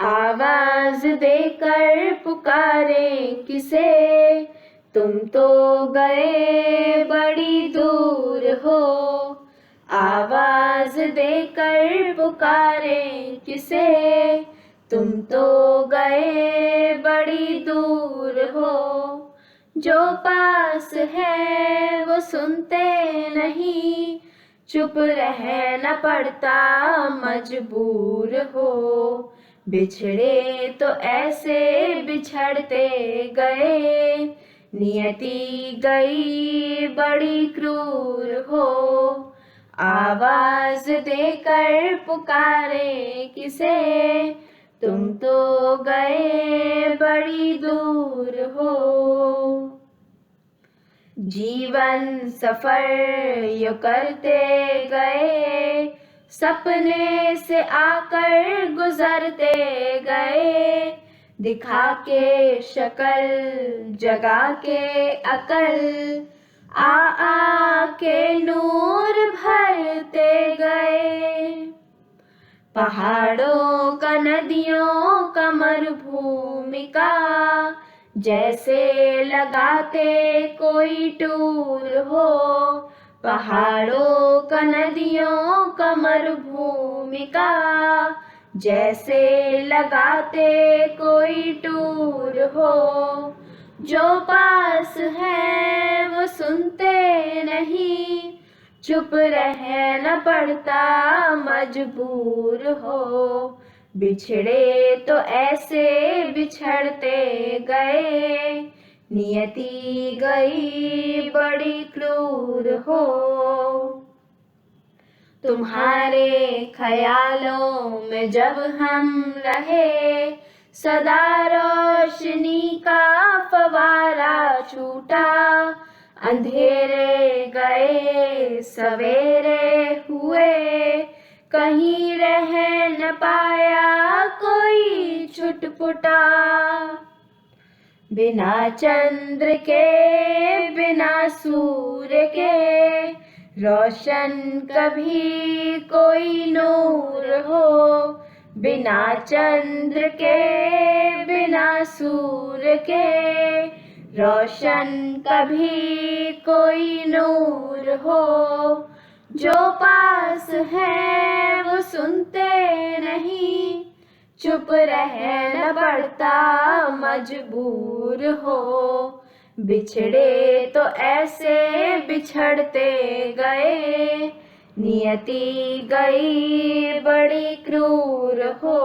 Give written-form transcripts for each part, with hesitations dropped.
आवाज देकर पुकारे किसे, तुम तो गए बड़ी दूर हो। आवाज देकर पुकारे किसे, तुम तो गए बड़ी दूर हो। जो पास है वो सुनते नहीं, चुप रहना पड़ता मजबूर हो। बिछड़े तो ऐसे बिछड़ते गए, नियति गई बड़ी क्रूर हो। आवाज देकर पुकारे किसे, तुम तो गए बड़ी दूर हो। जीवन सफर यो करते गए, सपने से आकर गुजरते गए। दिखा के शक्ल जगा के अकल, आ के नूर भरते गए। पहाड़ों का नदियों का मरुभूमि का, जैसे लगाते कोई टूर हो। पहाड़ों का नदियों का मरुभूमि का, जैसे लगाते कोई टूर हो। जो पास है वो सुनते नहीं, चुप रहना पड़ता मजबूर हो। बिछड़े तो ऐसे बिछड़ते गए, नियति गई बड़ी क्रूर हो। तुम्हारे ख्यालों में जब हम रहे, सदा रोशनी का फवारा छूटा। अंधेरे गए सवेरे हुए, कहीं रह न पाया कोई छुटपुटा। बिना चंद्र के बिना सूर्य के, रोशन कभी कोई नूर हो। बिना चंद्र के बिना सूर्य के, रोशन कभी कोई नूर हो। जो पास है वो सुनते नहीं, चुप रहना पड़ता मजबूर हो। बिछड़े तो ऐसे बिछड़ते गए, नियति गई बड़ी क्रूर हो।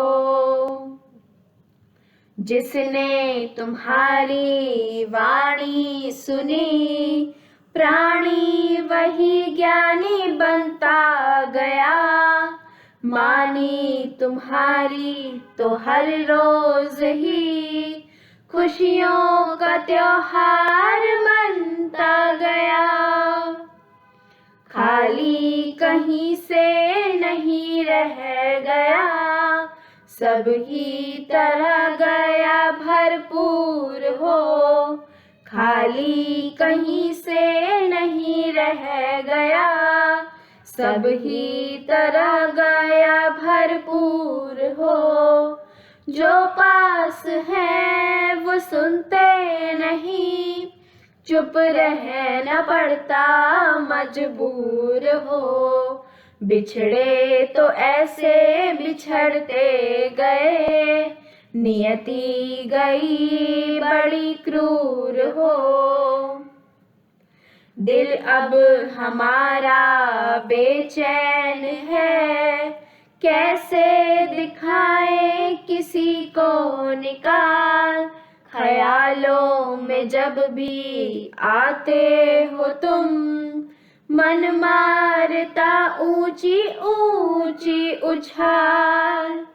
जिसने तुम्हारी वाणी सुनी, प्राणी वही ज्ञानी बनता गया। मानी तुम्हारी तो हर रोज ही, खुशियों का त्योहार मनता गया। खाली कहीं से नहीं रह गया, सब ही तरह गया भरपूर हो। खाली कहीं से नहीं रह गया, सब ही तरह गया भरपूर हो। जो पास है वो सुनते नहीं, चुप रहना पड़ता मजबूर हो। बिछड़े तो ऐसे बिछड़ते गए, नियति गई बड़ी क्रूर हो। दिल अब हमारा बेचैन है, कैसे दिखाए किसी को निकाल। ख्यालों में जब भी आते हो तुम, मन मारता ऊंची ऊंची उछाल।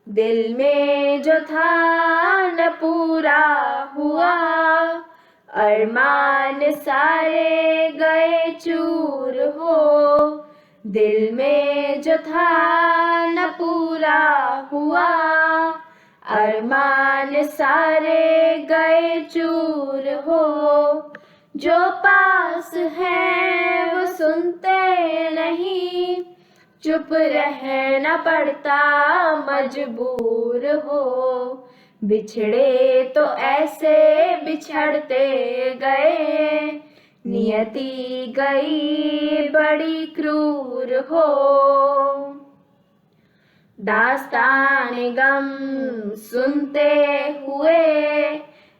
दिल में जो था न पूरा हुआ, अरमान सारे गए चूर हो। दिल में जो था न पूरा हुआ, अरमान सारे गए चूर हो। जो पास है वो सुनते नहीं, चुप रहना पड़ता मजबूर हो। बिछड़े तो ऐसे बिछड़ते गए, नियति गई बड़ी क्रूर हो। दास्तान गम सुनते हुए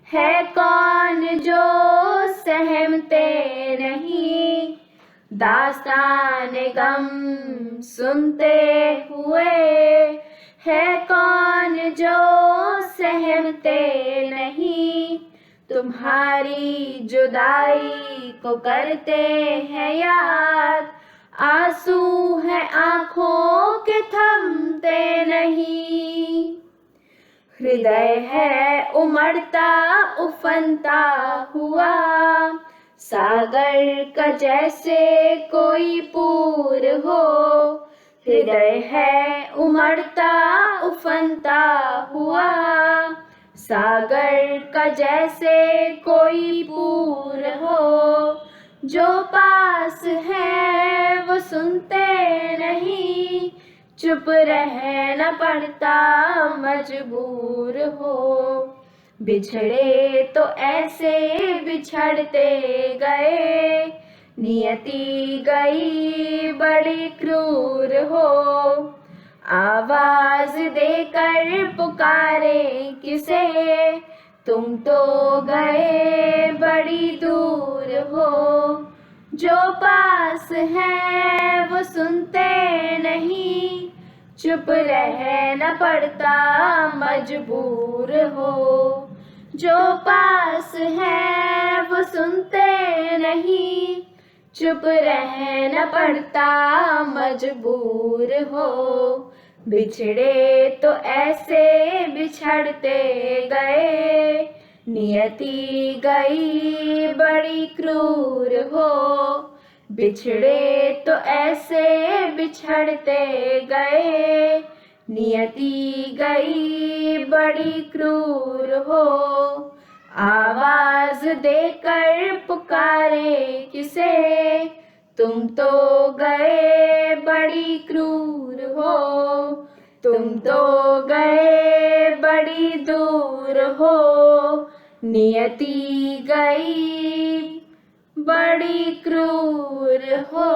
है कौन जो सहमते नहीं। दास्तान गम सुनते हुए है कौन जो सहमते नहीं। तुम्हारी जुदाई को करते हैं याद, आंसू है आंखों के थमते नहीं। हृदय है उमड़ता उफनता हुआ, सागर का जैसे कोई पूर हो। हृदय है उमड़ता उफनता हुआ, सागर का जैसे कोई पूर हो। जो पास है वो सुनते नहीं, चुप रहना पड़ता मजबूर हो। बिछड़े तो ऐसे बिछड़ते गए, नियति गई बड़ी क्रूर हो। आवाज देकर पुकारे किसे, तुम तो गए बड़ी दूर हो। जो पास है वो सुनते नहीं, चुप रहना पड़ता मजबूर हो। जो पास है वो सुनते नहीं, चुप रहना पड़ता मजबूर हो। बिछड़े तो ऐसे बिछड़ते गए, नियति गई बड़ी क्रूर हो। बिछड़े तो ऐसे बिछड़ते गए, नियति गई बड़ी क्रूर हो। आवाज देकर पुकारे किसे, तुम तो गए बड़ी क्रूर हो। तुम तो गए बड़ी दूर हो, नियति गई बड़ी क्रूर हो।